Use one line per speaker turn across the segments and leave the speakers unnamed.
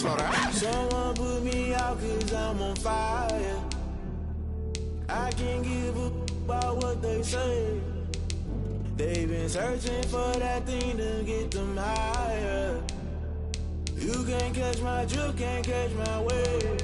saw that.
Someone put me out cause I'm on fire. I can't give a about what they say. They've been searching for that thing to get them higher. You can't catch my drift, can't catch my wave.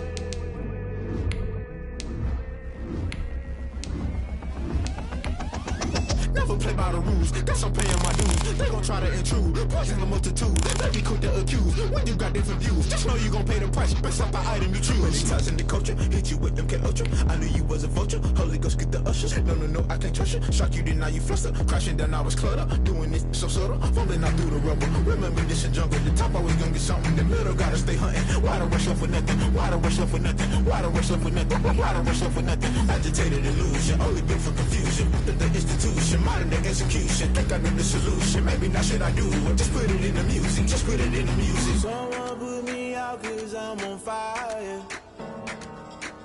Never play by the rules, that's I'm paying my dues. They gon' try to intrude, poison the multitude. They be quick to accuse, when you got different views. Just know you gon' pay the price, based off the item you choose. Many times in the culture, hit you with MK Ultra. I knew you was a vulture, Holy Ghost get the ushers. No, I can't trust you. Shock you, then now you fluster. Crashing down, I was clutter. Doing this so subtle, fumbling out through the rubble. Remember this in jungle, the top always gonna get something. The middle gotta stay hunting. Why the rush left with nothing? Why the rush left with nothing? Why the rush left with nothing? Why the rush left with nothing? Agitated illusion, only built for confusion. The institution, modern day execution. Think I know the solution. Maybe not should I do it? Just put it in the music. Just put it in the music.
Someone put me out cause I'm on fire.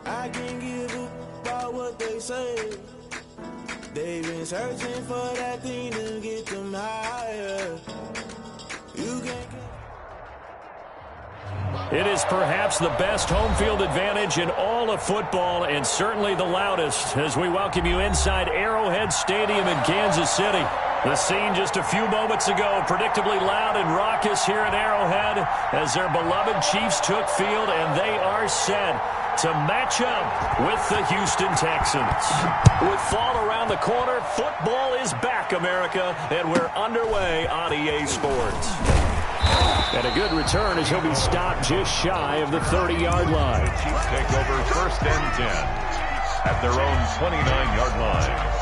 I can't give a about what they say. They've been searching for that thing to get them higher. You can't.
It is perhaps the best home field advantage in all of football, and certainly the loudest, as we welcome you inside Arrowhead Stadium in Kansas City. The scene just a few moments ago, predictably loud and raucous here at Arrowhead as their beloved Chiefs took field, and they are set to match up with the Houston Texans. With fall around the corner, football is back, America, and we're underway on EA Sports. And a good return as he'll be stopped just shy of the 30-yard line.
Chiefs take over 1st and 10 at their own 29-yard line.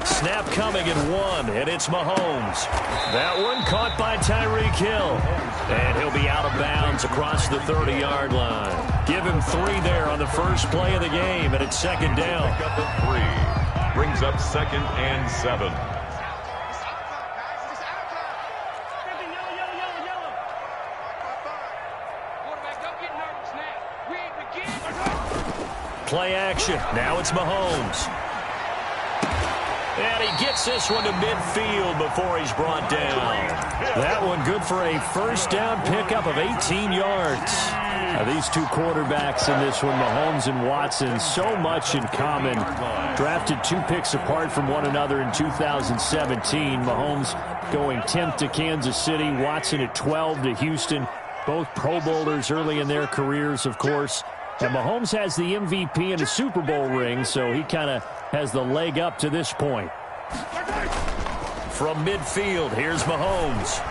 Snap coming in 1, and it's Mahomes. That one caught by Tyreek Hill. And he'll be out of bounds across the 30-yard line. Give him 3 there on the first play of the game, and it's 2nd down.
Pick up at 3. Brings up 2nd and 7.
Play action. Now it's Mahomes. And he gets this one to midfield before he's brought down. That one good for a 1st down pickup of 18 yards. Now, these two quarterbacks in this one, Mahomes and Watson, so much in common. Drafted 2 picks apart from one another in 2017. Mahomes going 10th to Kansas City, Watson at 12 to Houston. Both Pro Bowlers early in their careers, of course. And Mahomes has the MVP and a Super Bowl ring, so he kind of has the leg up to this point. From midfield, here's Mahomes.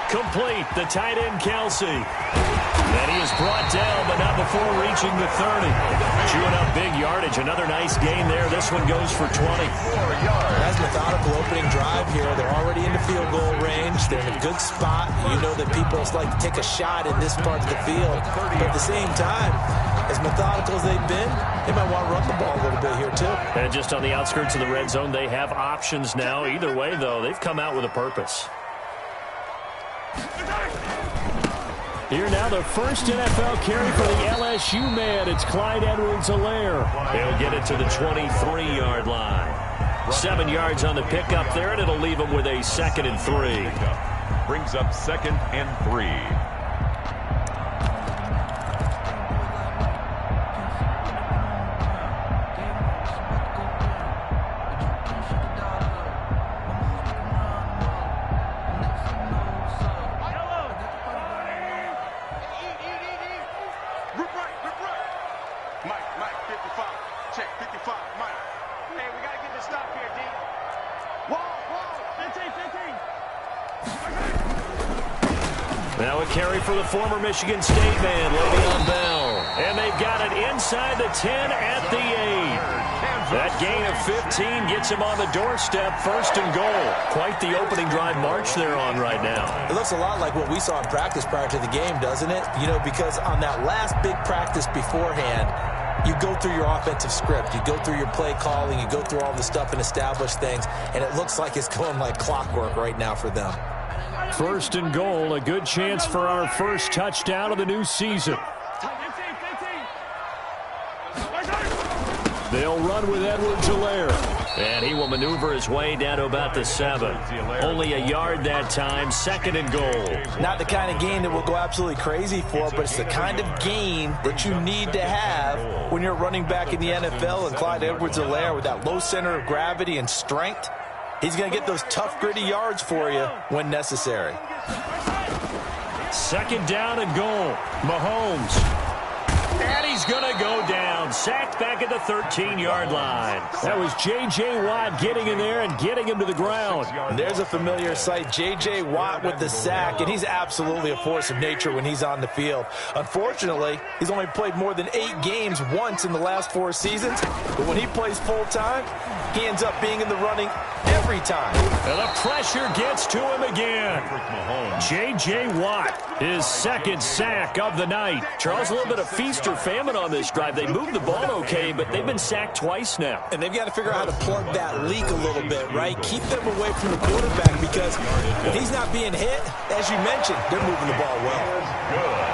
Complete, the tight end Kelsey. And he is brought down, but not before reaching the 30. Chewing up big yardage. Another nice gain there. This one goes for 20.
That's methodical opening drive here. They're already into field goal range. They're in a good spot. You know that people like to take a shot in this part of the field. But at the same time, as methodical as they've been, they might want to run the ball a little bit here too.
And just on the outskirts of the red zone, they have options now. Either way, though, they've come out with a purpose. Here now, the first NFL carry for the LSU man. It's Clyde Edwards-Helaire. He'll get it to the 23-yard line. 7 yards on the pickup there, and it'll leave him with a 2nd and 3.
Brings up 2nd and 3.
Now a carry for the former Michigan State man, Le'Veon Bell. And they've got it inside the 10 at the 8. That gain of 15 gets him on the doorstep, first and goal. Quite the opening drive march they're on right now.
It looks a lot like what we saw in practice prior to the game, doesn't it? You know, because on that last big practice beforehand, you go through your offensive script. You go through your play calling. You go through all the stuff and establish things. And it looks like it's going like clockwork right now for them.
First and goal, a good chance for our first touchdown of the new season. They'll run with Edwards-Helaire. And he will maneuver his way down to about the 7. Only a yard that time, second and goal.
Not the kind of gain that we'll go absolutely crazy for, but it's the kind of gain that you need to have when you're running back in the NFL. And Clyde Edwards-Helaire, with that low center of gravity and strength, he's going to get those tough, gritty yards for you when necessary.
Second down and goal. Mahomes. And he's going to go down. Sacked back at the 13-yard line. That was J.J. Watt getting in there and getting him to the ground.
There's a familiar sight. J.J. Watt with the sack, and he's absolutely a force of nature when he's on the field. Unfortunately, he's only played more than 8 games once in the last 4 seasons. But when he plays full-time, he ends up being in the running every time.
And the pressure gets to him again. J.J. Watt, his second sack of the night. Charles, a little bit of feast or famine on this drive. They moved the ball okay, but they've been sacked twice now.
And they've got to figure out how to plug that leak a little bit, right? Keep them away from the quarterback, because when he's not being hit, as you mentioned, they're moving the ball well.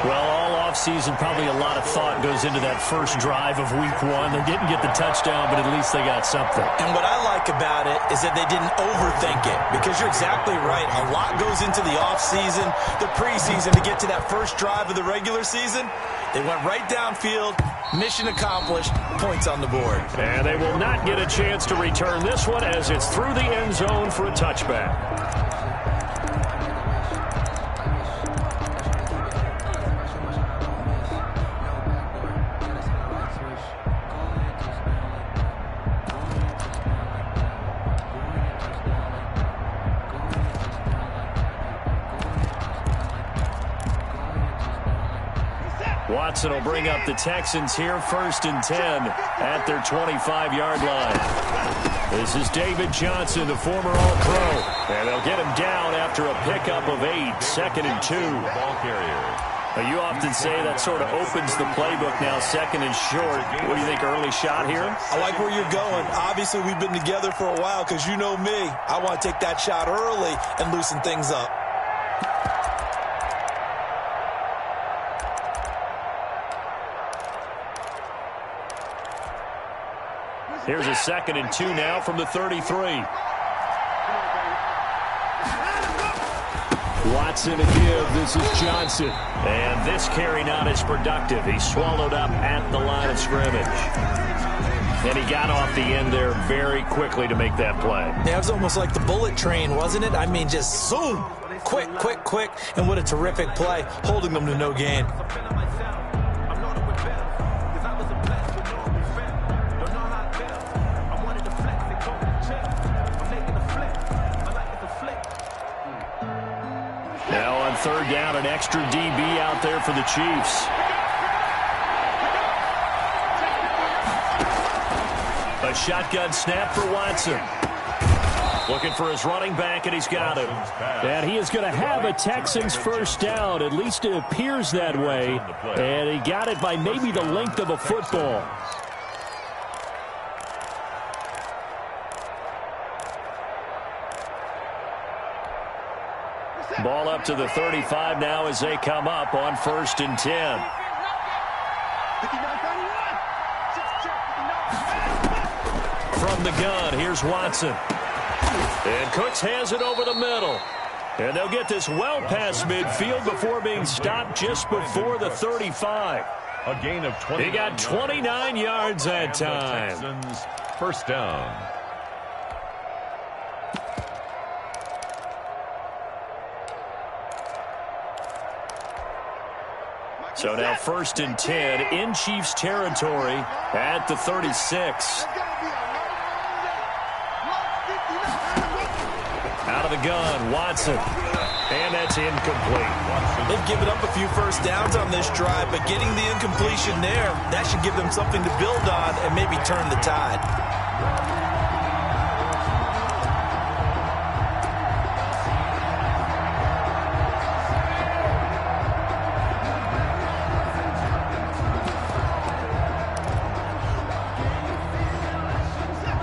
Well, all offseason, probably a lot of thought goes into that first drive of week 1. They didn't get the touchdown, but at least they got something.
And what I like about it is that they didn't overthink it, because you're exactly right. A lot goes into the offseason, the preseason, to get to that first drive of the regular season. They went right downfield, mission accomplished, points on the board.
And they will not get a chance to return this one, as it's through the end zone for a touchback. Watson will bring up the Texans here, first and 10 at their 25-yard line. This is David Johnson, the former All-Pro, and they'll get him down after a pickup of 8, second and 2.
Ball carrier.
Now, you often say that sort of opens the playbook now, second and short. What do you think, early shot here?
I like where you're going. Obviously, we've been together for a while, because you know me. I want to take that shot early and loosen things up.
Here's a second and 2 now from the 33. Watson to give. This is Johnson. And this carry not as productive. He's swallowed up at the line of scrimmage. And he got off the end there very quickly to make that play.
Yeah, it was almost like the bullet train, wasn't it? I mean, just zoom. Quick, quick, quick. And what a terrific play, holding them to no gain.
Third down, an extra DB out there for the Chiefs. A shotgun snap for Watson. Looking for his running back, and he's got him. And he is going to have a Texans first down. At least it appears that way. And he got it by maybe the length of a football. Ball up to the 35 now as they come up on first and 10. From the gun, here's Watson. And Cooks has it over the middle. And they'll get this well past midfield before being stopped just before the 35.
A gain of 20.
He got 29 yards that time.
Texans first down.
So now first and 10 in Chiefs territory at the 36. Out of the gun, Watson. And that's incomplete.
They've given up a few first downs on this drive, but getting the incompletion there, that should give them something to build on and maybe turn the tide.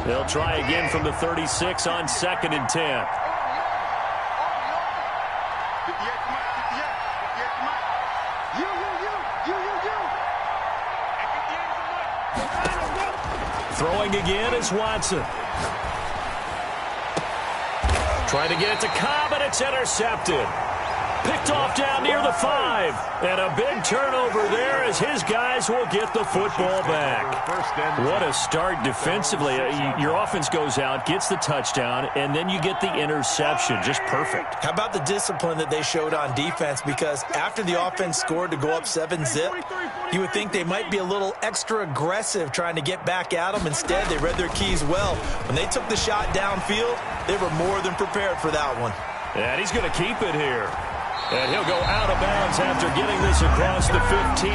They'll try again from the 36 on 2nd and 10. Throwing again is Watson. Trying to get it to Cobb, and it's intercepted. Picked off down near the 5. And a big turnover there as his guys will get the football back. What a start defensively. Your offense goes out, gets the touchdown, and then you get the interception. Just perfect.
How about the discipline that they showed on defense? Because after the offense scored to go up 7-zip, you would think they might be a little extra aggressive trying to get back at them. Instead, they read their keys well. When they took the shot downfield, they were more than prepared for that one.
And he's going to keep it here. And he'll go out of bounds after getting this across the 15.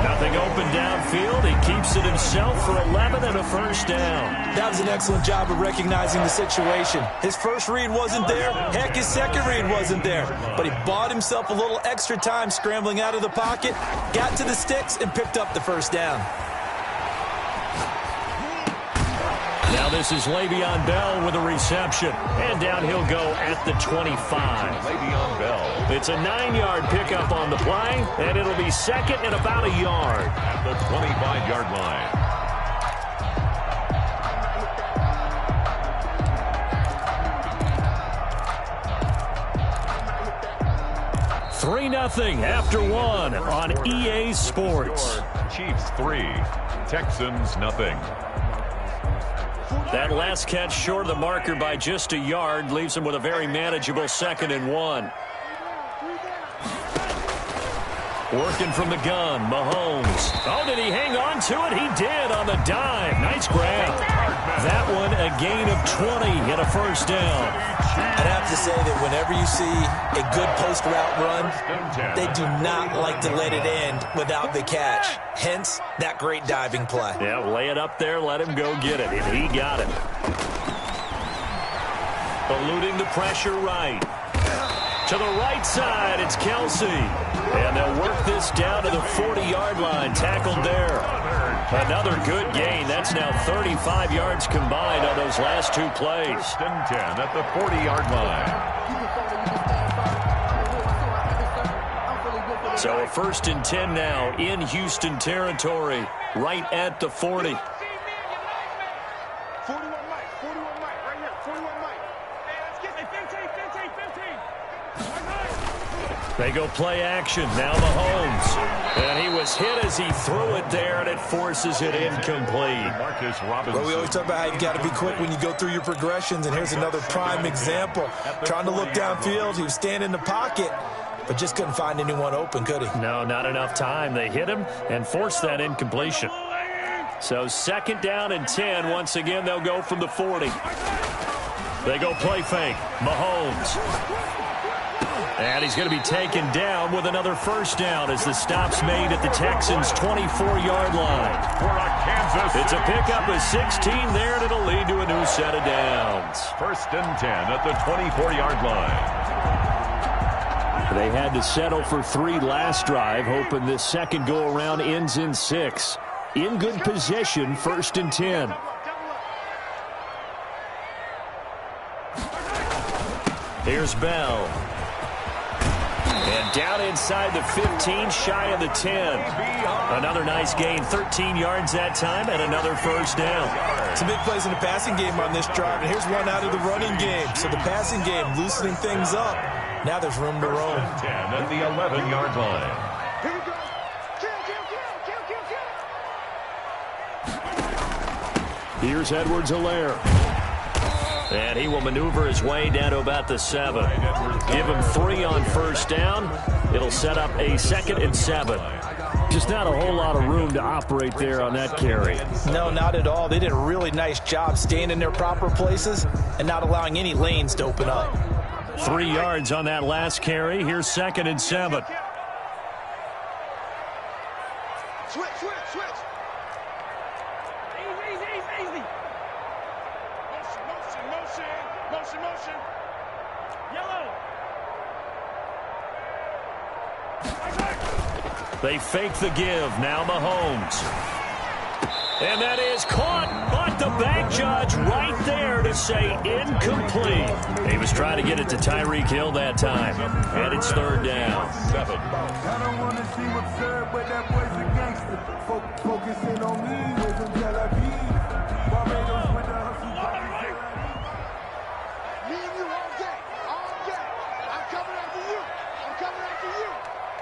Nothing open downfield. He keeps it himself for 11 and a first down.
That was an excellent job of recognizing the situation. His first read wasn't there. Heck, his second read wasn't there. But he bought himself a little extra time scrambling out of the pocket, got to the sticks, and picked up the first down.
Now this is Le'Veon Bell with a reception. And down he'll go at the 25.
Le'Veon Bell.
It's a 9-yard pickup on the play, and it'll be 2nd and about a yard.
At the 25-yard line.
3-0 after 1 on EA Sports.
Chiefs 3, Texans nothing.
That last catch short of the marker by just a yard leaves him with a very manageable 2nd and 1. Working from the gun, Mahomes. Oh, did he hang on to it? He did on the dive. Nice grab. That one a gain of 20 and a first down.
I'd have to say that whenever you see a good post route run, they do not like to let it end without the catch. Hence, that great diving play.
Yeah, lay it up there, let him go get it, and he got it. Eluding the pressure right. To the right side, it's Kelsey. And they'll work this down to the 40-yard line. Tackled there. Another good gain. That's now 35 yards combined on those last two plays.
1st and 10 at the 40-yard line.
So a 1st and 10 now in Houston territory, right at the 40.
41 Mike, right here, 41 Mike. Hey, let's get 15.
They go play action. Now Mahomes. And he was hit as he threw it there, and it forces it incomplete.
Marcus Robinson.
Well, we always talk about how you got to be quick when you go through your progressions, and here's another prime example. Trying to look downfield, he was standing in the pocket, but just couldn't find anyone open, could he?
No, not enough time. They hit him and forced that incompletion. So 2nd down and 10. Once again, they'll go from the 40. They go play fake. Mahomes. And he's going to be taken down with another first down as the stop's made at the Texans' 24-yard line. It's a pickup of 16 there, and it'll lead to a new set of downs.
1st and 10 at the 24-yard line.
They had to settle for 3 last drive, hoping this second go-around ends in 6. In good position, 1st and 10. Here's Bell. And down inside the 15, shy of the 10. Another nice gain, 13 yards that time, and another first down.
Some big plays in the passing game on this drive, and here's one out of the running game. So the passing game loosening things up. Now there's room to roam.
10 at the 11-yard line.
Here we go. Kill.
Here's Edwards-Helaire. And he will maneuver his way down to about the 7. Give him 3 on first down. It'll set up a 2nd and 7. Just not a whole lot of room to operate there on that carry.
No, not at all. They did a really nice job staying in their proper places and not allowing any lanes to open up.
3 yards on that last carry. Here's 2nd and 7.
Switch. Easy. Motion. Yellow.
They fake the give. Now Mahomes. And that is caught, but the bank judge right there to say incomplete. He was trying to get it to Tyreek Hill that time. And it's 3rd down.
I don't want to see absurd, but that boy's a gangster. Focusing on me, with him Tel Aviv. Barbados with the hustle.
Me and you all day. I'm coming after you.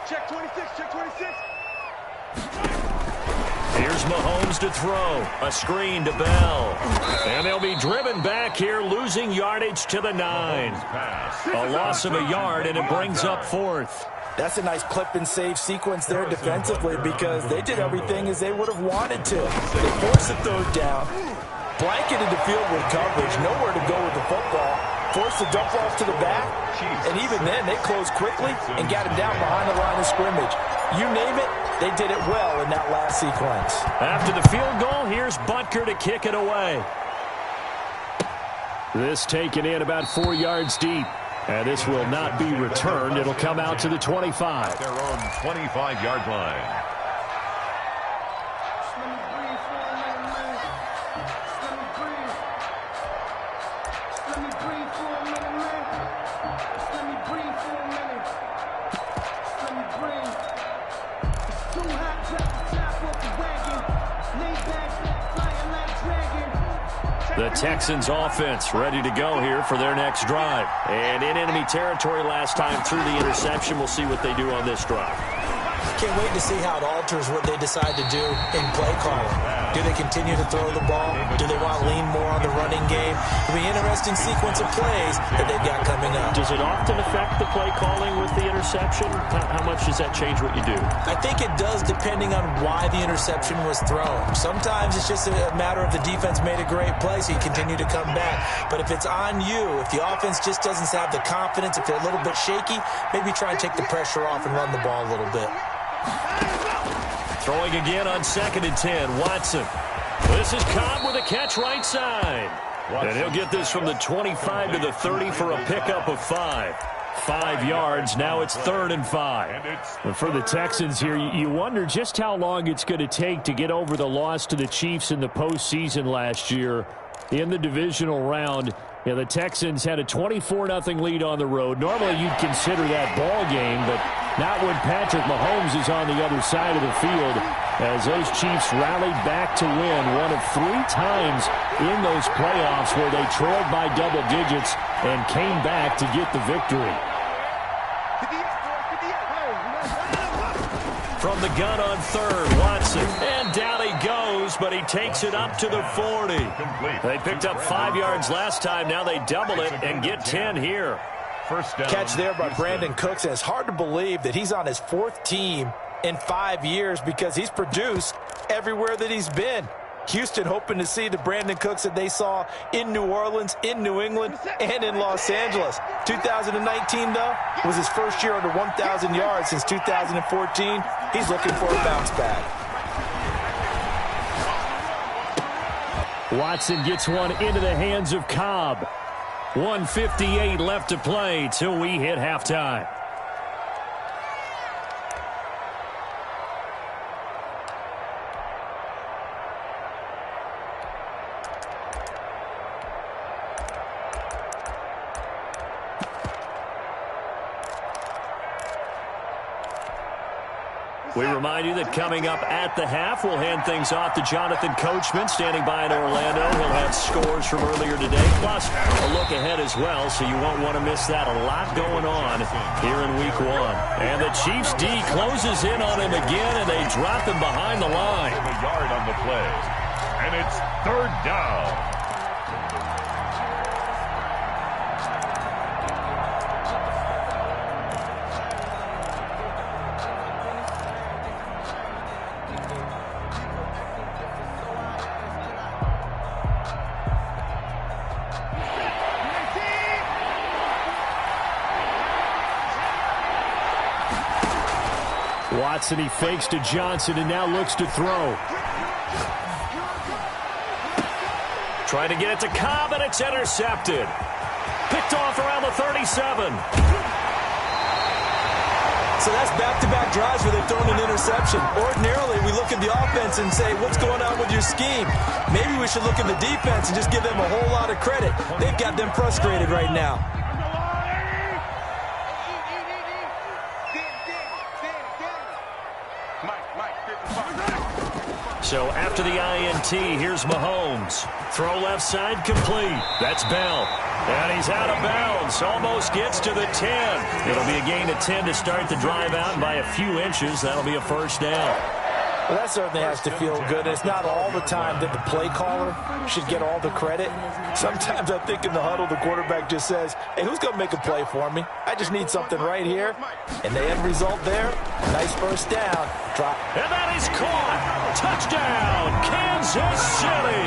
Check 26.
Here's Mahomes to throw. A screen to Bell. And they'll be driven back here, losing yardage to the 9. A loss of a yard, and it brings up 4th.
That's a nice clip and save sequence there defensively because they did everything as they would have wanted to. They forced the 3rd down, blanketed the field with coverage, nowhere to go with the football, forced the dump off to the back, and even then they closed quickly and got him down behind the line of scrimmage. You name it, they did it well in that last sequence.
After the field goal, here's Butker to kick it away. This taken in about 4 yards deep. And this will not be returned. It'll come out to the 25.
Their own 25-yard line.
The Texans offense ready to go here for their next drive. And in enemy territory last time through the interception. We'll see what they do on this drive.
Can't wait to see how it alters what they decide to do in play calling. Do they continue to throw the ball? Do they want to lean more on the running game? It'll be an interesting sequence of plays that they've got coming up.
Does it often affect the play calling with the interception? How much does that change what you do?
I think it does depending on why the interception was thrown. Sometimes it's just a matter of the defense made a great play, so you continue to come back. But if it's on you, if the offense just doesn't have the confidence, if they're a little bit shaky, maybe try and take the pressure off and run the ball a little bit.
Throwing again on 2nd and 10, Watson. This is Cobb with a catch right side. And he'll get this from the 25 to the 30 for a pickup of 5. 5 yards. Now it's 3rd and 5. And for the Texans here, you wonder just how long it's going to take to get over the loss to the Chiefs in the postseason last year in the divisional round. Yeah, the Texans had a 24-0 lead on the road. Normally you'd consider that ball game, but not when Patrick Mahomes is on the other side of the field, as those Chiefs rallied back to win one of 3 times in those playoffs where they trailed by double digits and came back to get the victory. From the gun on 3rd, Watson. And down he goes, but he takes it up to the 40. They picked up 5 yards last time. Now they double it and get 10 here.
First down.
Catch there by Brandon Cooks, and it's hard to believe that he's on his 4th team in 5 years because he's produced everywhere that he's been. Houston hoping to see the Brandon Cooks that they saw in New Orleans, in New England, and in Los Angeles. 2019, though, was his first year under 1,000 yards since 2014. He's looking for a bounce back.
Watson gets one into the hands of Cobb. 1:58 left to play till we hit halftime. We remind you that coming up at the half, we'll hand things off to Jonathan Coachman, standing by in Orlando. He'll have scores from earlier today, plus a look ahead as well, so you won't want to miss that. A lot going on here in Week 1. And the Chiefs D closes in on him again, and they drop him behind the line.
A yard on the play, and it's 3rd down.
Watson, he fakes to Johnson and now looks to throw. Trying to get it to Cobb, and it's intercepted. Picked off around the 37.
So that's back-to-back drives where they've thrown an interception. Ordinarily, we look at the offense and say, what's going on with your scheme? Maybe we should look at the defense and just give them a whole lot of credit. They've got them frustrated right now.
So after the INT, here's Mahomes. Throw left side complete. That's Bell. And he's out of bounds. Almost gets to the 10. It'll be a gain of 10 to start the drive out, and by a few inches, that'll be a first down.
Well, that certainly has to feel good. It's not all the time that the play caller should get all the credit. Sometimes I think in the huddle, the quarterback just says, hey, who's going to make a play for me? I just need something right here. And the end result there, nice first down. Drop.
And that is caught. Touchdown, Kansas City.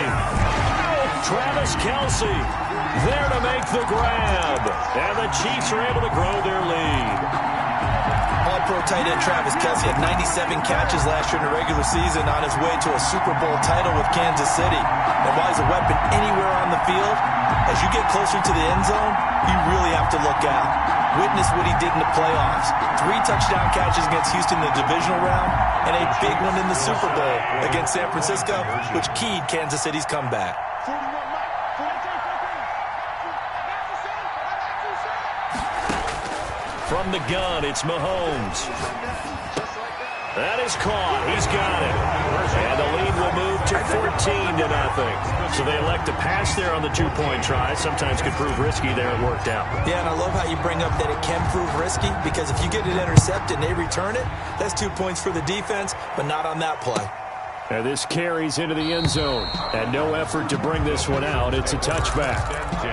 Travis Kelce there to make the grab. And the Chiefs are able to grow their lead.
All-pro tight end Travis Kelce had 97 catches last year in the regular season on his way to a Super Bowl title with Kansas City. And while he's a weapon anywhere on the field, as you get closer to the end zone, you really have to look out. Witness what he did in the playoffs. 3 touchdown catches against Houston in the divisional round, and a big one in the Super Bowl against San Francisco, which keyed Kansas City's comeback.
From the gun, it's Mahomes. That is caught. He's got it. And the lead will move to 14-0. So they elect to pass there on the 2-point try. Sometimes could prove risky. There it worked out.
Yeah, and I love how you bring up that it can prove risky, because if you get it intercepted and they return it, that's 2 points for the defense, but not on that play.
And this carries into the end zone. And no effort to bring this one out. It's a touchback.
10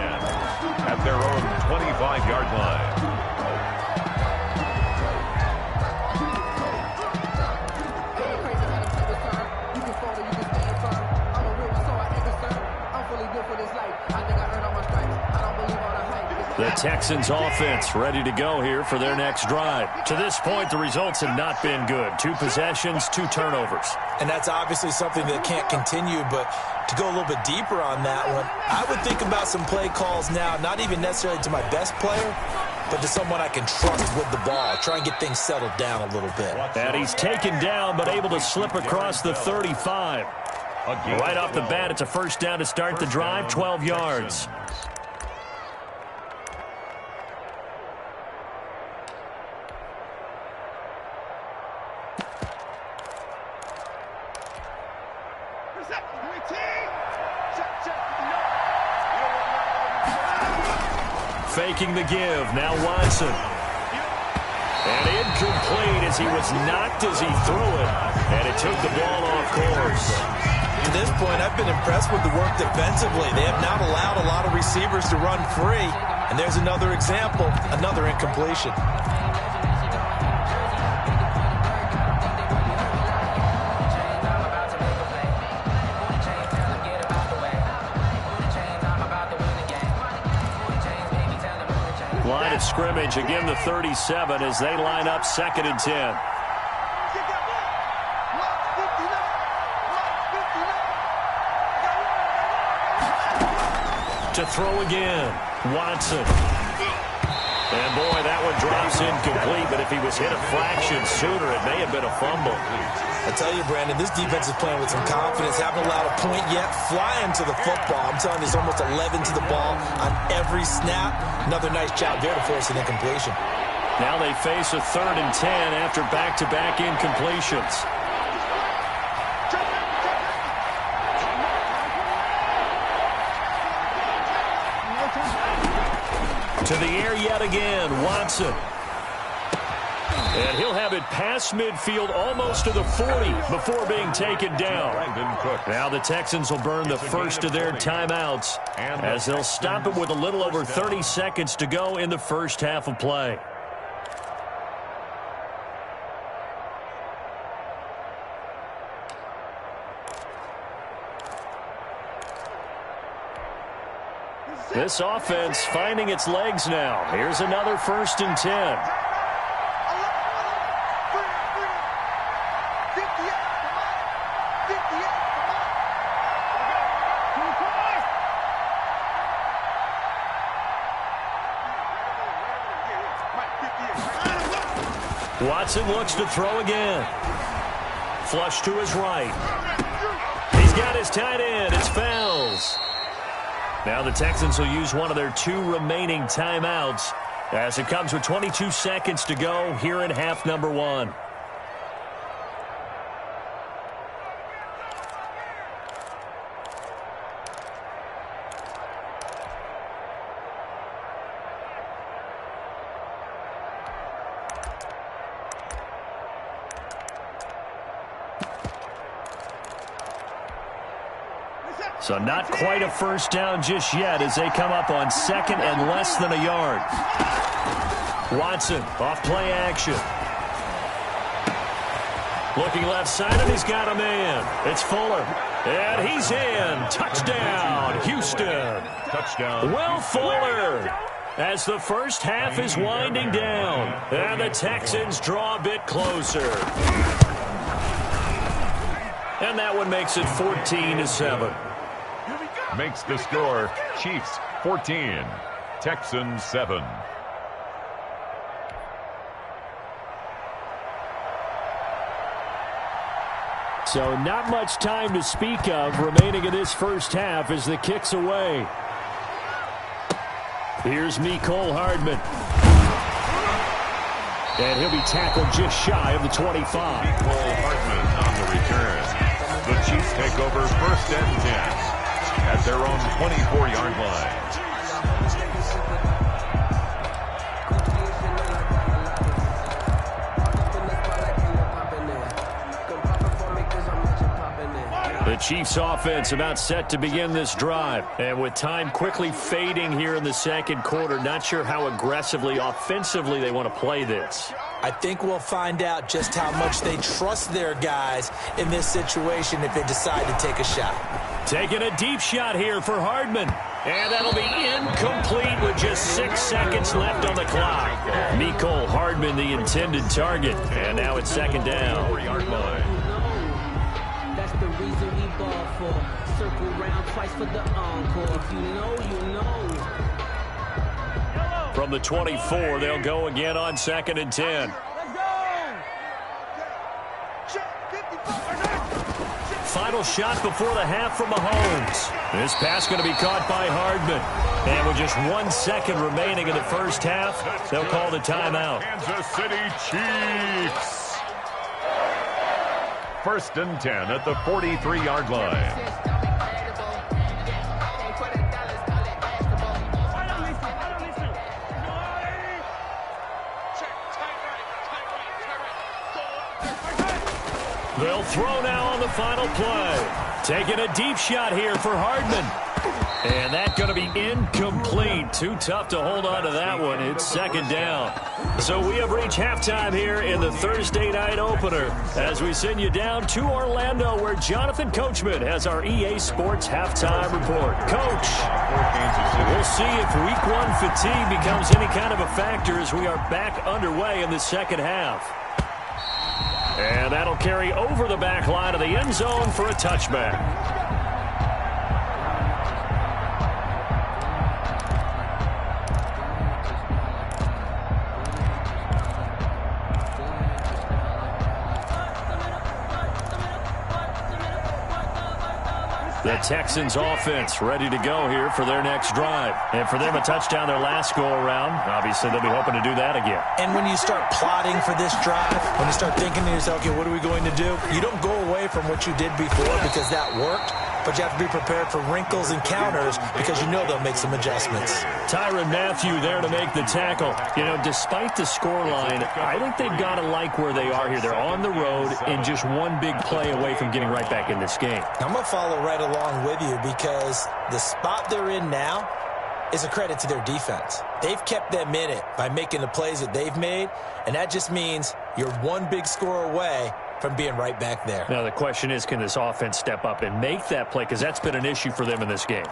at their own 25-yard line.
The Texans offense ready to go here for their next drive. To this point, the results have not been good. 2 possessions, 2 turnovers.
And that's obviously something that can't continue, but to go a little bit deeper on that one, I would think about some play calls now, not even necessarily to my best player, but to someone I can trust with the ball. Try and get things settled down a little bit.
And he's taken down, but able to slip across the 35. Right off the bat, it's a first down to start the drive, 12 yards. Faking the give. Now Watson. And incomplete as he was knocked as he threw it. And it took the ball off course.
At this point, I've been impressed with the work defensively. They have not allowed a lot of receivers to run free. And there's another example, another incompletion.
Line of scrimmage, again the 37 as they line up 2nd and 10. To throw again, Watson. And boy, that one drops incomplete, but if he was hit a fraction sooner, it may have been a fumble.
I tell you, Brandon, this defense is playing with some confidence. Haven't allowed a point yet. Flying to the football. I'm telling you, there's almost 11 to the ball on every snap. Another nice job there to force an incompletion.
Now they face a 3rd and 10 after back-to-back incompletions. To the air yet again, Watson. And he'll have it past midfield almost to the 40 before being taken down. Now the Texans will burn the first of their timeouts as they'll stop it with a little over 30 seconds to go in the first half of play. This offense finding its legs now. Here's another 1st and 10. Watson looks to throw again. Flush to his right. He's got his tight end. It's Fells. Now the Texans will use one of their 2 remaining timeouts as it comes with 22 seconds to go here in half number 1. So not quite a first down just yet as they come up on 2nd and less than a yard. Watson off play action. Looking left side, and he's got a man. It's Fuller. And he's in. Touchdown, Houston.
Touchdown.
Will Fuller. As the first half is winding down. And the Texans draw a bit closer. And that one makes it 14-7.
Makes the score Chiefs 14, Texans 7.
So not much time to speak of remaining in this first half as the kick's away. Here's Mecole Hardman. And he'll be tackled just shy of the 25.
Mecole Hardman on the return. The Chiefs take over 1st and 10. At their own 24-yard line.
The Chiefs offense about set to begin this drive. And with time quickly fading here in the second quarter, not sure how aggressively, offensively they want to play this.
I think we'll find out just how much they trust their guys in this situation if they decide to take a shot.
Taking a deep shot here for Hardman. And that'll be incomplete with just 6 seconds left on the clock. Mecole Hardman, the intended target. And now it's 2nd down.
4-yard line.
That's the reason we ball for. Circle round twice for the encore. If you know, you know.
From the 24, they'll go again on 2nd and 10. Final shot before the half from Mahomes. This pass going to be caught by Hardman. And with just 1 second remaining in the first half, they'll call the timeout.
Kansas City Chiefs. 1st and 10 at the 43-yard line.
They'll throw now on the final play. Taking a deep shot here for Hardman. And that's going to be incomplete. Too tough to hold on to that one. It's 2nd down. So we have reached halftime here in the Thursday night opener as we send you down to Orlando where Jonathan Coachman has our EA Sports halftime report. Coach, we'll see if week 1 fatigue becomes any kind of a factor as we are back underway in the second half. And that'll carry over the back line of the end zone for a touchback. The Texans offense ready to go here for their next drive. And for them, a touchdown their last go-around. Obviously, they'll be hoping to do that again.
And when you start plotting for this drive, when you start thinking to yourself, okay, what are we going to do? You don't go away from what you did before because that worked, but you have to be prepared for wrinkles and counters because you know they'll make some adjustments.
Tyrann Mathieu there to make the tackle. You know, despite the scoreline, I think they've got to like where they are here. They're on the road and just one big play away from getting right back in this game.
I'm going to follow right along with you because the spot they're in now is a credit to their defense. They've kept them in it by making the plays that they've made, and that just means you're one big score away from being right back there.
Now, the question is, can this offense step up and make that play? Because that's been an issue for them in this game.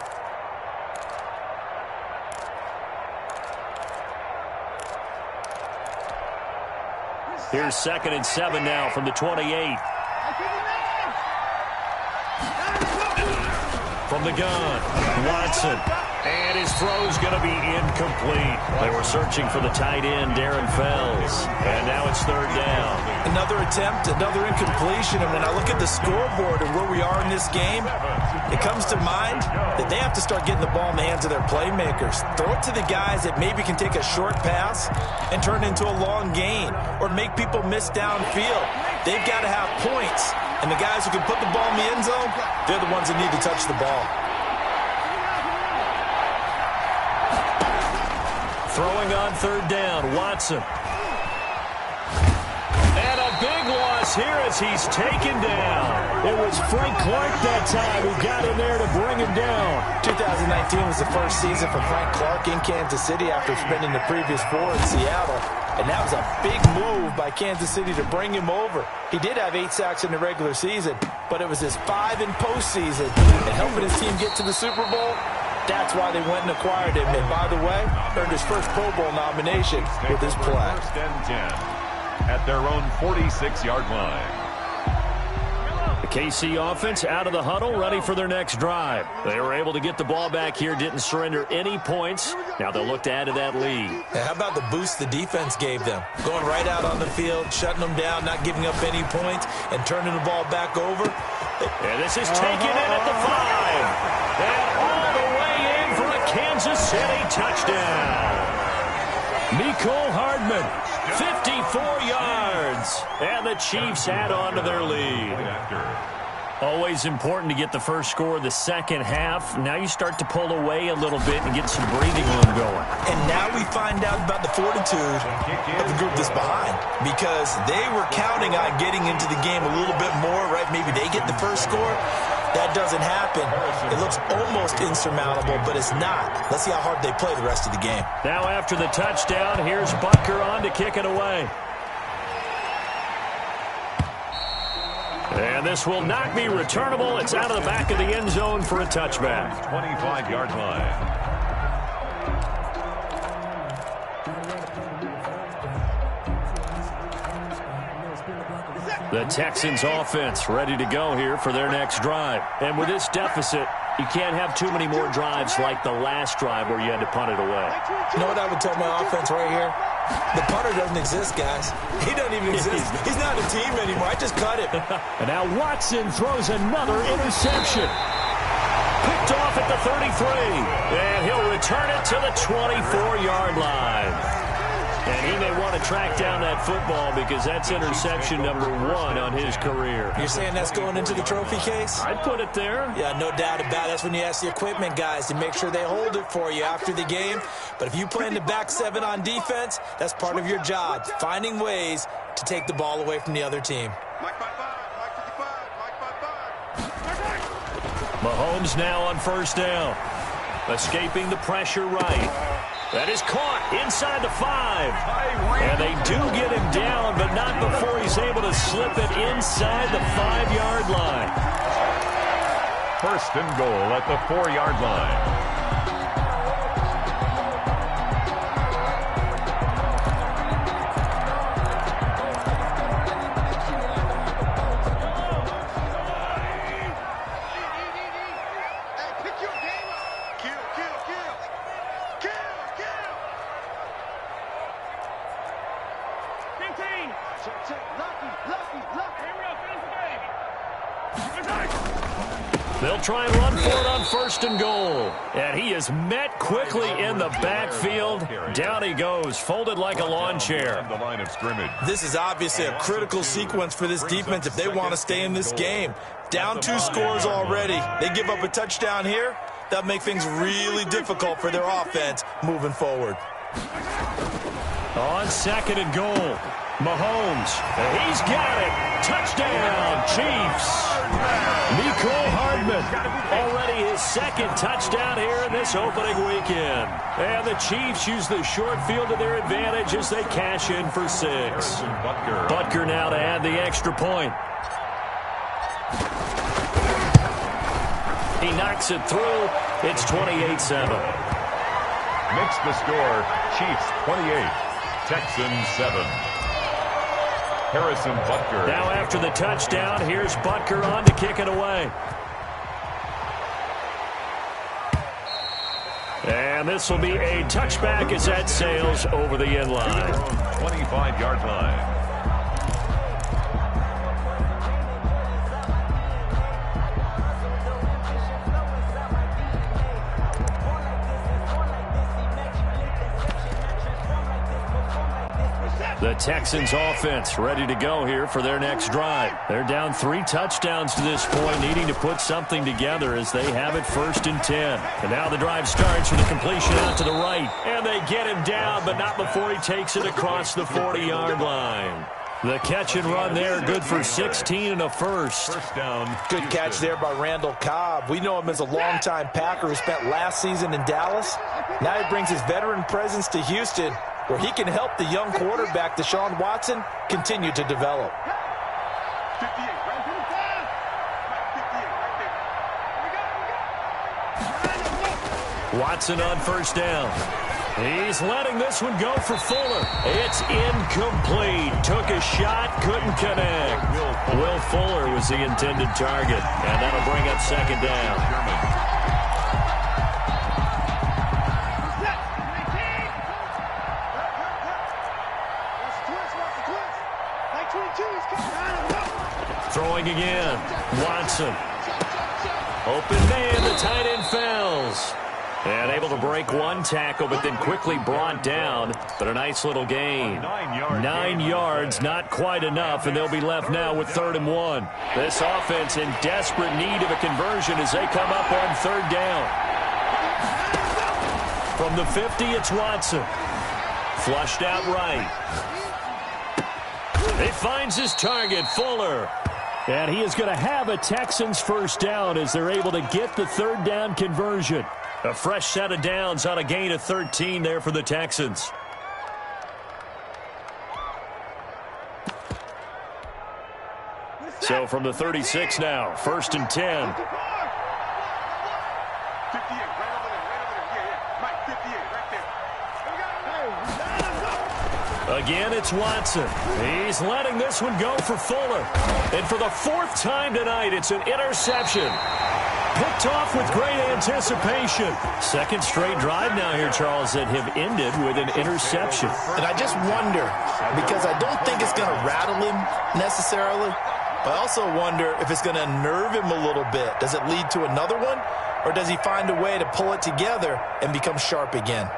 Here's 2nd and 7 now from the 28. From the gun, Watson. And his throw's going to be incomplete. They were searching for the tight end, Darren Fells. And now it's third down.
Another attempt, another incompletion. And when I look at the scoreboard and where we are in this game, it comes to mind that they have to start getting the ball in the hands of their playmakers. Throw it to the guys that maybe can take a short pass and turn it into a long gain or make people miss downfield. They've got to have points. And the guys who can put the ball in the end zone, they're the ones that need to touch the ball.
Throwing on third down, Watson. And a big loss here as he's taken down. It was Frank Clark that time who got in there to bring him down.
2019 was the first season for Frank Clark in Kansas City after spending the previous 4 in Seattle. And that was a big move by Kansas City to bring him over. He did have 8 sacks in the regular season, but it was his 5 in postseason. And helping his team get to the Super Bowl, that's why they went and acquired him. And by the way, earned his first Pro Bowl nomination with his play.
First and 10 at their own 46-yard line.
The KC offense out of the huddle, ready for their next drive. They were able to get the ball back here, didn't surrender any points. Now they'll look to add to that lead.
And how about the boost the defense gave them? Going right out on the field, shutting them down, not giving up any points, and turning the ball back over.
And this is taken in at the 5. And all the way in for a Kansas City touchdown. Mecole Hardman, 54 yards. And the Chiefs add on to their lead. Always important to get the first score of the second half. Now you start to pull away a little bit and get some breathing room going.
And now we find out about the fortitude of the group that's behind, because they were counting on getting into the game a little bit more, right? Maybe they get the first score. That doesn't happen. It looks almost insurmountable, but it's not. Let's see how hard they play the rest of the game.
Now after the touchdown, here's Butker on to kick it away. And this will not be returnable. It's out of the back of the end zone for a touchback.
25-yard line.
The Texans offense ready to go here for their next drive. And with this deficit, you can't have too many more drives like the last drive where you had to punt it away.
You know what I would tell my offense right here? The punter doesn't exist, guys. He doesn't even exist. He's not a team anymore. I just cut him.
And now Watson throws another interception. Picked off at the 33. And he'll return it to the 24-yard line. And he may want to track down that football because that's interception number 1 on his career.
You're saying that's going into the trophy case?
I'd put it there.
Yeah, no doubt about it. That's when you ask the equipment guys to make sure they hold it for you after the game. But if you play in the back 7 on defense, that's part of your job, finding ways to take the ball away from the other team.
Mahomes now on first down. Escaping the pressure right. That is caught inside the 5. And they do get him down, but not before he's able to slip it inside the 5-yard line.
First and goal at the 4-yard line.
They'll try and run for it on first and goal. And he is met quickly in the backfield. Down he goes, folded like a lawn chair.
The line of scrimmage.
This is obviously a critical sequence for this defense if they want to stay in this game. Down 2 scores already. They give up a touchdown here. That'll make things really difficult for their offense moving forward.
On second and goal, Mahomes. He's got it. Touchdown, Chiefs. Mecole Hardman, already his second touchdown here in this opening weekend. And the Chiefs use the short field to their advantage as they cash in for 6. Butker now to add the extra point. He knocks it through. It's 28-7.
Makes the score, Chiefs 28, Texans 7. Harrison Butker.
Now after the touchdown, here's Butker on to kick it away. And this will be a touchback as that sails over the end line.
25-yard line.
The Texans offense ready to go here for their next drive. They're down 3 touchdowns to this point, needing to put something together as they have it 1st and 10. And now the drive starts with a completion out to the right. And they get him down, but not before he takes it across the 40-yard line. The catch and run there, good for 16 and a first.
First down.
Good catch there by Randall Cobb. We know him as a longtime Packer who spent last season in Dallas. Now he brings his veteran presence to Houston, where he can help the young quarterback, Deshaun Watson, continue to develop.
58, right there.
Watson on first down. He's letting this one go for Fuller. It's incomplete. Took a shot, couldn't connect. Will Fuller was the intended target, and that'll bring up 2nd down. Throwing again. Watson. Open man. The tight end fails. And able to break one tackle, but then quickly brought down. But a nice little gain. 9 yards, not quite enough, and they'll be left now with 3rd and 1. This offense in desperate need of a conversion as they come up on 3rd down. From the 50, it's Watson. Flushed out right. He finds his target, Fuller. And he is going to have a Texans first down as they're able to get the 3rd down conversion. A fresh set of downs on a gain of 13 there for the Texans. So from the 36 now, 1st and 10.
58, right over there. Yeah. Mike, 58, right there.
Again, it's Watson. He's letting this one go for Fuller. And for the 4th time tonight, it's an interception. Picked off with great anticipation. 2nd straight drive now here, Charles, that have ended with an interception.
And I just wonder, because I don't think it's going to rattle him necessarily, but I also wonder if it's going to nerve him a little bit. Does it lead to another one, or does he find a way to pull it together and become sharp again?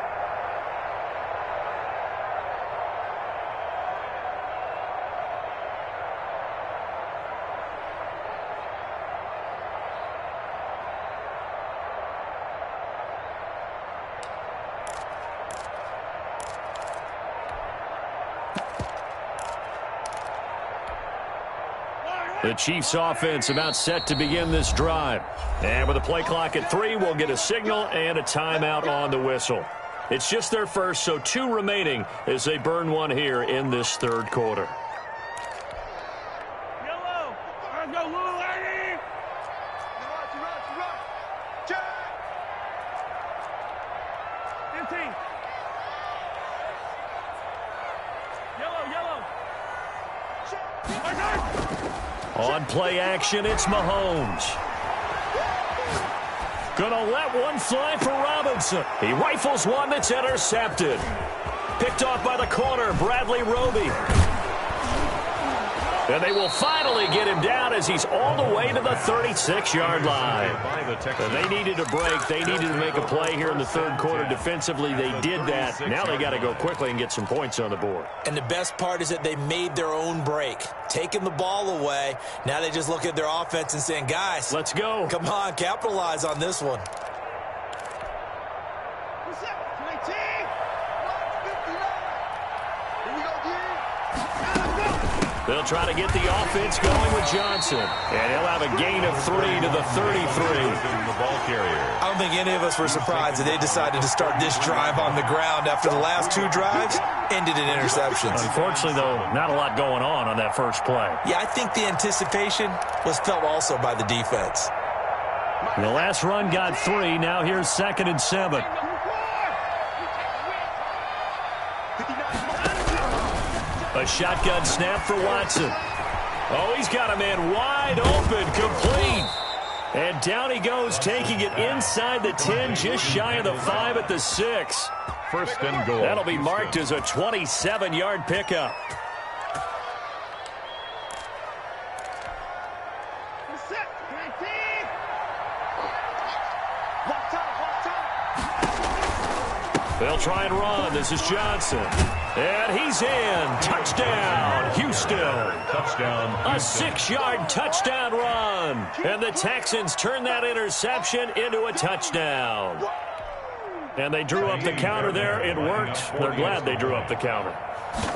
The Chiefs offense about set to begin this drive. And with a play clock at 3, we'll get a signal and a timeout on the whistle. It's just their first, so 2 remaining as they burn one here in this 3rd quarter.
Yellow. Let's go, little lady. Run. Check. 15. Yellow.
On play action, it's Mahomes. Gonna let one fly for Robinson. He rifles one that's intercepted. Picked off by the corner, Bradley Roby. And they will finally get him down as he's all the way to the 36-yard line. And they needed a break. They needed to make a play here in the 3rd quarter defensively. They did that. Now they got to go quickly and get some points on the board.
And the best part is that they made their own break, taking the ball away. Now they just look at their offense and saying, guys,
let's go.
Come on, capitalize on this one.
They'll try to get the offense going with Johnson. And he'll have a gain of 3 to the 33.
The ball carrier.
I don't think any of us were surprised that they decided to start this drive on the ground after the last 2 drives ended in interceptions.
Unfortunately, though, not a lot going on that first play.
Yeah, I think the anticipation was felt also by the defense.
The last run got 3. Now here's 2nd and 7. A shotgun snap for Watson. Oh, he's got a man wide open, complete. And down he goes, taking it inside the 10, just shy of the 5 at the 6.
First and goal.
That'll be marked as a 27-yard pickup. They'll try and run. This is Johnson. And he's in. Touchdown, Houston.
Touchdown, Houston.
A 6-yard touchdown run. And the Texans turn that interception into a touchdown. And they drew up the counter there. It worked. They're glad they drew up the counter.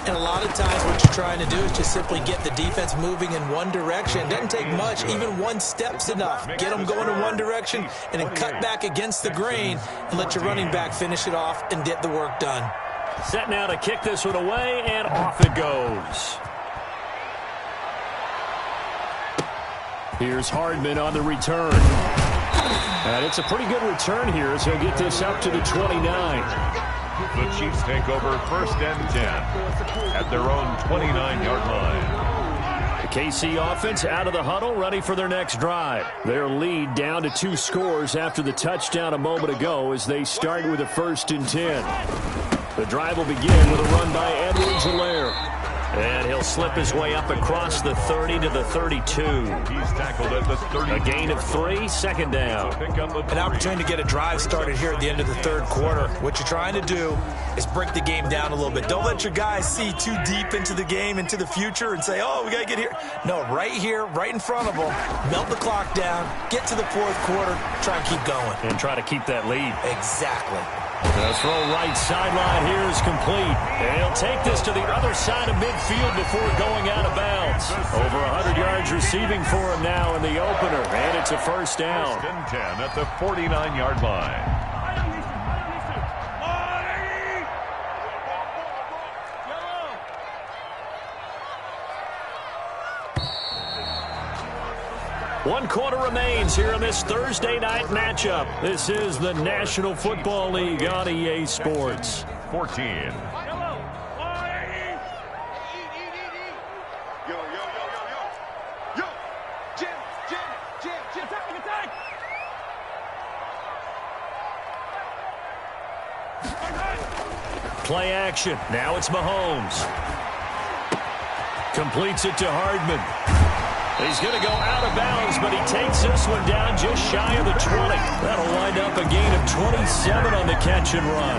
And a lot of times what you're trying to do is just simply get the defense moving in one direction. It doesn't take much. Even one step's enough. Get them going in one direction and then cut back against the grain and let your running back finish it off and get the work done.
Set now to kick this one away, and off it goes. Here's Hardman on the return. And it's a pretty good return here as he'll get this up to the 29.
The Chiefs take over first and 10 at their own 29-yard line.
The KC offense out of the huddle, ready for their next drive. Their lead down to 2 scores after the touchdown a moment ago as they start with a 1st and 10. The drive will begin with a run by Edwards-Helaire. And he'll slip his way up across the 30 to the 32.
He's tackled at the 30.
A gain of 3, 2nd down.
An opportunity to get a drive started here at the end of the 3rd quarter. What you're trying to do is break the game down a little bit. Don't let your guys see too deep into the game, into the future, and say, oh, we got to get here. No, right here, right in front of them, melt the clock down, get to the 4th quarter, try and keep going.
And try to keep that lead.
Exactly.
The throw right sideline here is complete. And he'll take this to the other side of midfield before going out of bounds. Over 100 yards receiving for him now in the opener. And it's a 1st down.
1st and 10 at the 49-yard line.
One quarter remains here in this Thursday night matchup. This is the National Football League on EA Sports.
14.
Play action. Now it's Mahomes. Completes it to Hardman. He's going to go out of bounds, but he takes this one down just shy of the 20. That'll wind up a gain of 27 on the catch and run.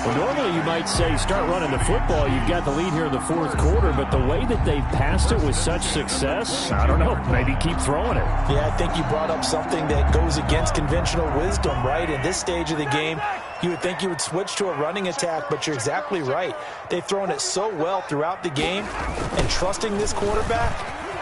Well, normally you might say start running the football. You've got the lead here in the 4th quarter, but the way that they've passed it with such success, I don't know, maybe keep throwing it.
Yeah, I think you brought up something that goes against conventional wisdom, right? In this stage of the game, you would think you would switch to a running attack, but you're exactly right. They've thrown it so well throughout the game, and trusting this quarterback,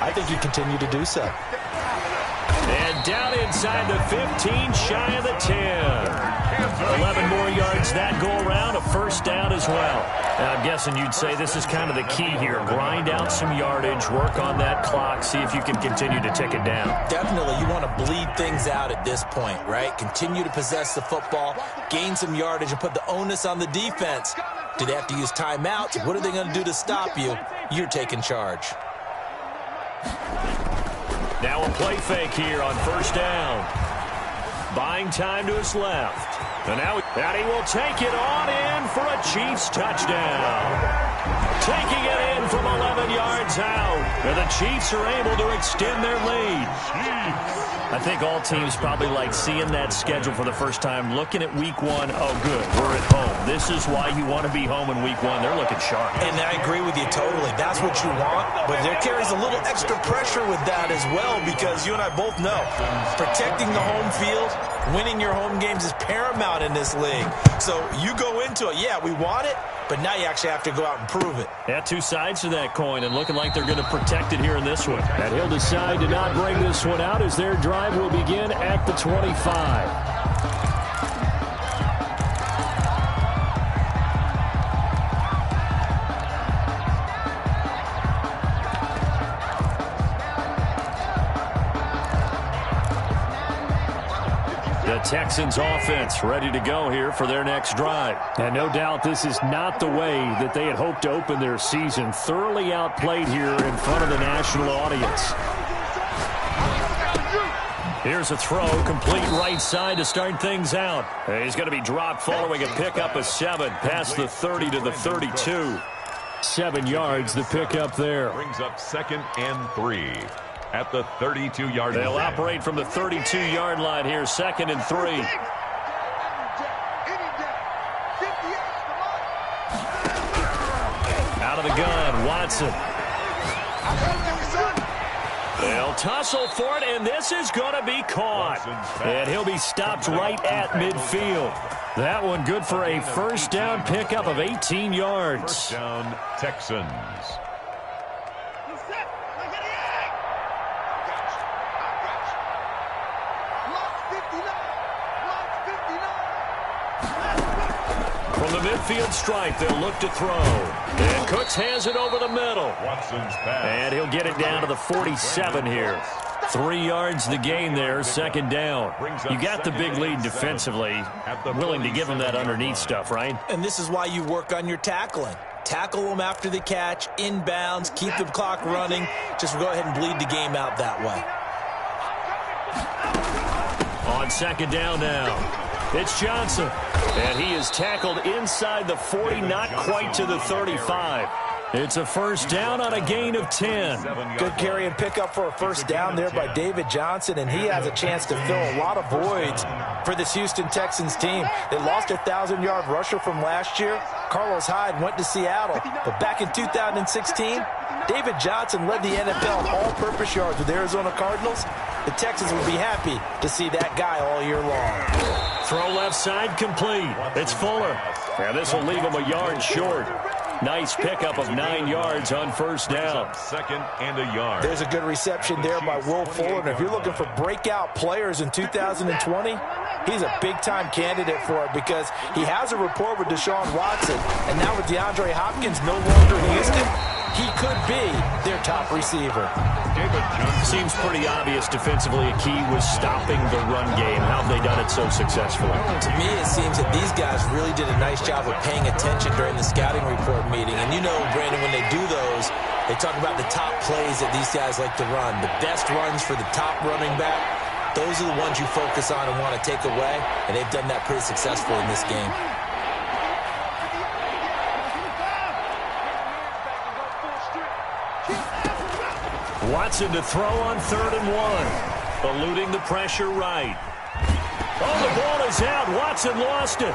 I think you continue to do so.
And down inside the 15, shy of the 10. 11 more yards that go around, a 1st down as well. And I'm guessing you'd say this is kind of the key here. Grind out some yardage, work on that clock, see if you can continue to tick it down.
Definitely, you want to bleed things out at this point, right? Continue to possess the football, gain some yardage, and put the onus on the defense. Do they have to use timeouts? What are they going to do to stop you? You're taking charge.
Now a play fake here on 1st down. Buying time to his left. And now he will take it on in for a Chiefs touchdown. Taking it in from 11 yards out. And the Chiefs are able to extend their lead. I think all teams probably like seeing that schedule for the first time, looking at week 1. Oh, good, we're at home. This is why you want to be home in week 1. They're looking sharp.
And I agree with you totally. That's what you want. But there carries a little extra pressure with that as well, because you and I both know protecting the home field, winning your home games is paramount in this league. So you go into it, yeah, we want it, but now you actually have to go out and prove it.
Yeah, 2 sides to that coin, and looking like they're going to protect it here in this one. And he'll decide to not bring this one out as their drive will begin at the 25. The Texans offense ready to go here for their next drive. And no doubt this is not the way that they had hoped to open their season. Thoroughly outplayed here in front of the national audience. Here's a throw, complete right side to start things out. He's going to be dropped following a pickup of 7, past the 30 to the 32. 7 yards, the pickup there.
Brings up 2nd and 3 at the 32-yard line.
They'll operate from the 32-yard line here, 2nd and 3. Out of the gun, Watson. They'll tussle for it, and this is going to be caught. And he'll be stopped right at midfield. That one good for a first down pickup of 18 yards.
First down, Texans.
From the midfield stripe, they'll look to throw. And Cooks has it over the middle.
Watson's pass.
And he'll get it down to the 47 here. 3 yards the gain there, 2nd down. You got the big lead defensively. Willing to give them that underneath stuff, right?
And this is why you work on your tackling. Tackle them after the catch, inbounds, keep the clock running. Just go ahead and bleed the game out that way.
On 2nd down now. It's Johnson. And he is tackled inside the 40, not quite to the 35. It's a first down on a gain of 10.
Good carry and pickup for a first down there by David Johnson, and he has a chance to fill a lot of voids for this Houston Texans team. They lost a 1,000-yard rusher from last year. Carlos Hyde went to Seattle, but back in 2016, David Johnson led the NFL all-purpose yards with Arizona Cardinals. The Texans would be happy to see that guy all year long.
Throw left side complete. It's Fuller. And this will leave him a yard short. Nice pickup of 9 yards on first down.
2nd and a yard.
There's a good reception there by Will Fuller. And if you're looking for breakout players in 2020, he's a big-time candidate for it because he has a rapport with Deshaun Watson. And now with DeAndre Hopkins no longer in Houston, he could be their top receiver.
Seems pretty obvious defensively a key was stopping the run game. How have they done it so successfully?
To me, it seems that these guys really did a nice job of paying attention during the scouting report meeting. And you know, Brandon, when they do those, they talk about the top plays that these guys like to run. The best runs for the top running back, those are the ones you focus on and want to take away. And they've done that pretty successfully in this game.
Watson to throw on 3rd and 1. Eluding the pressure right. Oh, the ball is out. Watson lost it.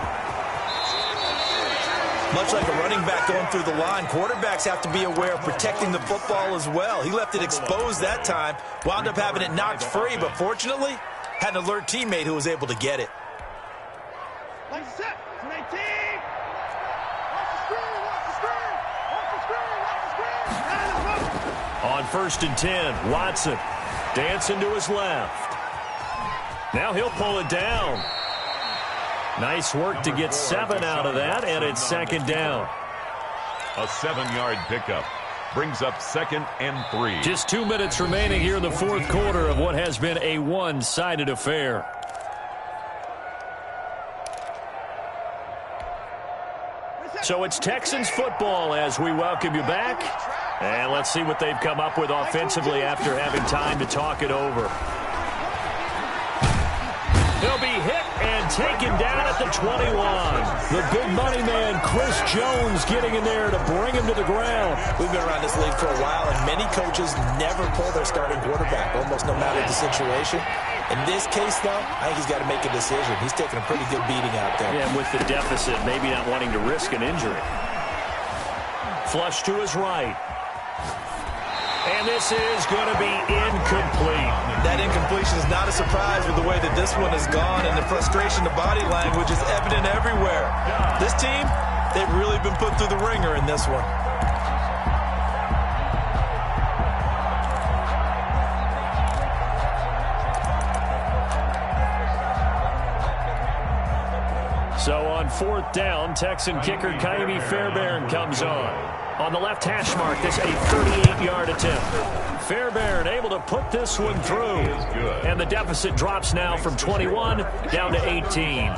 Much like a running back going through the line, quarterbacks have to be aware of protecting the football as well. He left it exposed that time, wound up having it knocked free, but fortunately, had an alert teammate who was able to get it.
On 1st and 10, Watson dancing to his left. Now he'll pull it down. Nice work to get 7 out of that, and it's 2nd down.
A 7-yard pickup brings up 2nd and 3.
Just 2 minutes remaining here in the 4th quarter of what has been a one-sided affair. So it's Texans football as we welcome you back. And let's see what they've come up with offensively after having time to talk it over. He'll be hit and taken down at the 21. The big money man, Chris Jones, getting in there to bring him to the ground.
We've been around this league for a while, and many coaches never pull their starting quarterback, almost no matter the situation. In this case, though, I think he's got to make a decision. He's taking a pretty good beating out there.
Yeah, with the deficit, maybe not wanting to risk an injury. Flush to his right. And this is going to be incomplete.
That incompletion is not a surprise with the way that this one has gone, and the frustration, the body language is evident everywhere. This team, they've really been put through the ringer in this one.
So on 4th down, Texan kicker Kaimi Fairbairn comes on. On the left hash mark, this a 38-yard attempt. Fairbairn able to put this one through. And the deficit drops now from 21 down to 18.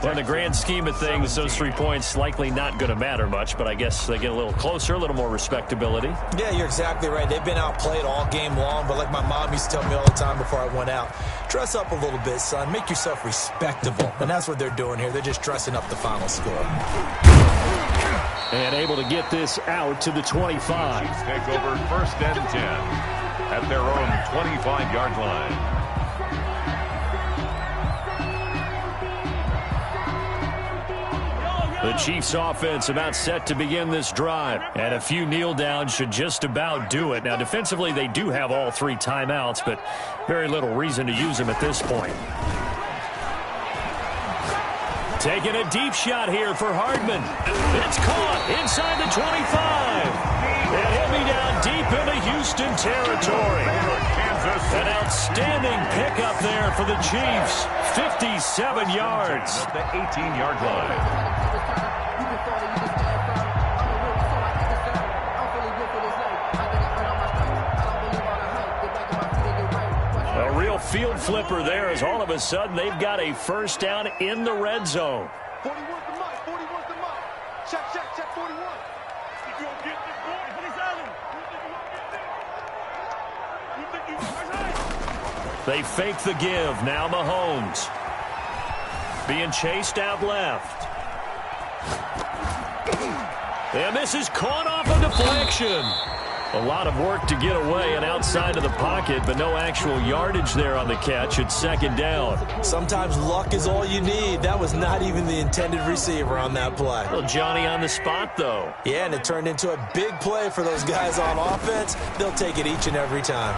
Well, in the grand scheme of things, those 3 points likely not going to matter much, but I guess they get a little closer, a little more respectability.
Yeah, you're exactly right. They've been outplayed all game long, but like my mom used to tell me all the time before I went out, dress up a little bit, son. Make yourself respectable. And that's what they're doing here. They're just dressing up the final score.
And able to get this out to the 25.
Chiefs take over 1st and 10 at their own 25-yard line.
The Chiefs offense about set to begin this drive. And a few kneel downs should just about do it. Now, defensively, they do have all 3 timeouts, but very little reason to use them at this point. Taking a deep shot here for Hardman. It's caught inside the 25. And he'll be down deep into Houston territory. An outstanding pickup there for the Chiefs. 57 yards.
At the 18-yard line.
A real field flipper there as all of a sudden they've got a first down in the red zone.
41's the mark. 41's the mark. Check, 41.
They fake the give. Now Mahomes. Being chased out left. And this is caught off a deflection. A lot of work to get away and outside of the pocket, but no actual yardage there on the catch. It's 2nd down.
Sometimes luck is all you need. That was not even the intended receiver on that play.
Well, Johnny on the spot, though.
Yeah, and it turned into a big play for those guys on offense. They'll take it each and every time.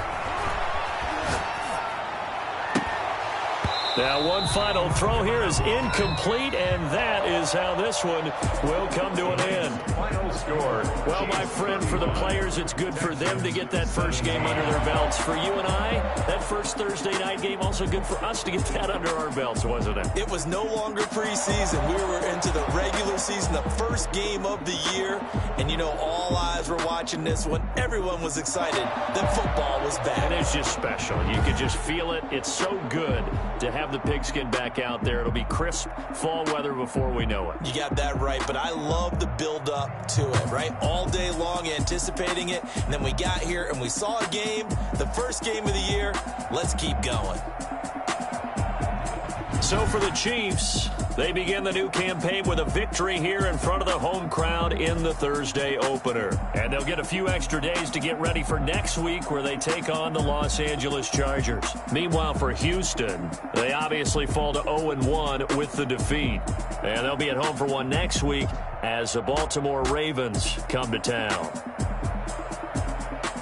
Now one final throw here is incomplete, and that is how this one will come to an end.
Final score.
Well, my friend, for the players, it's good for them to get that first game under their belts. For you and I, that first Thursday night game, also good for us to get that under our belts, wasn't it?
It was no longer preseason. We were into the regular season, the first game of the year. And, you know, all eyes were watching this one. Everyone was excited that football was back.
And it's just special. You could just feel it. It's so good to have the pigskin back out there. It'll be crisp fall weather before we know it.
You got that right, but I love the build-up to it, right? All day long anticipating it, and then we got here and we saw a game, the first game of the year. Let's keep going.
So for the Chiefs, they begin the new campaign with a victory here in front of the home crowd in the Thursday opener. And they'll get a few extra days to get ready for next week where they take on the Los Angeles Chargers. Meanwhile, for Houston, they obviously fall to 0-1 with the defeat. And they'll be at home for one next week as the Baltimore Ravens come to town.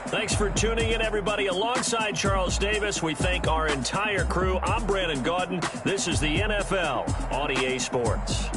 Thanks for tuning in, everybody. Alongside Charles Davis, we thank our entire crew. I'm Brandon Gaudin. This is the NFL on EA Sports.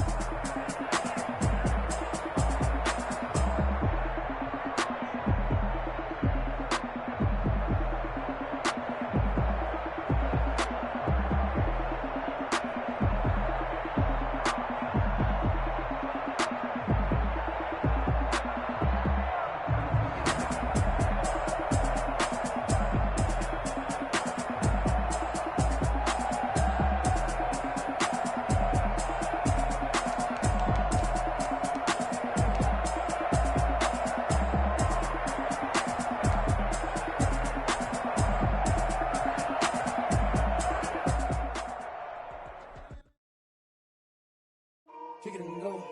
Kick it and go.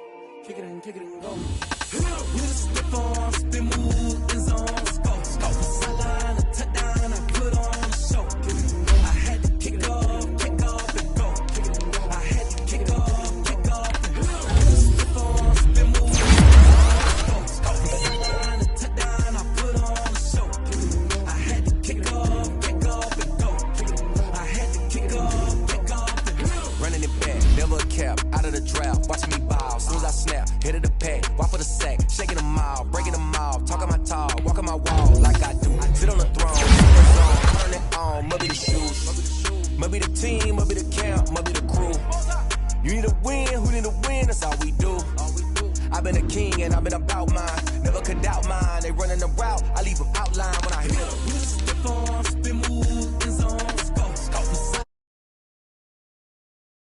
Kick it and go. We just step on, spin, move, and zone. Let's go. Sideline, a touchdown, I put on a show. I had to kick off and go. I had to kick off and go. We just step on, spin, move, and zone. Sideline, a touchdown, I put on a show. I had to kick off and go. I had to kick off and go.
Running it back, never a cap, out of the draft, watching me ball, soon as I snap, hit of the pack, walk for the sack, shaking them all, breaking them off, talking my talk, walking my wall like I do, sit on the throne, turn it on, must be the shoes, must be the team, must be the camp, must be the crew, you need a win, who need a win, that's all we do, I've been a king and I've been about mine, never could doubt mine, they running the route, I leave them outline when I hit them.
We just step on, spin, move, and zone.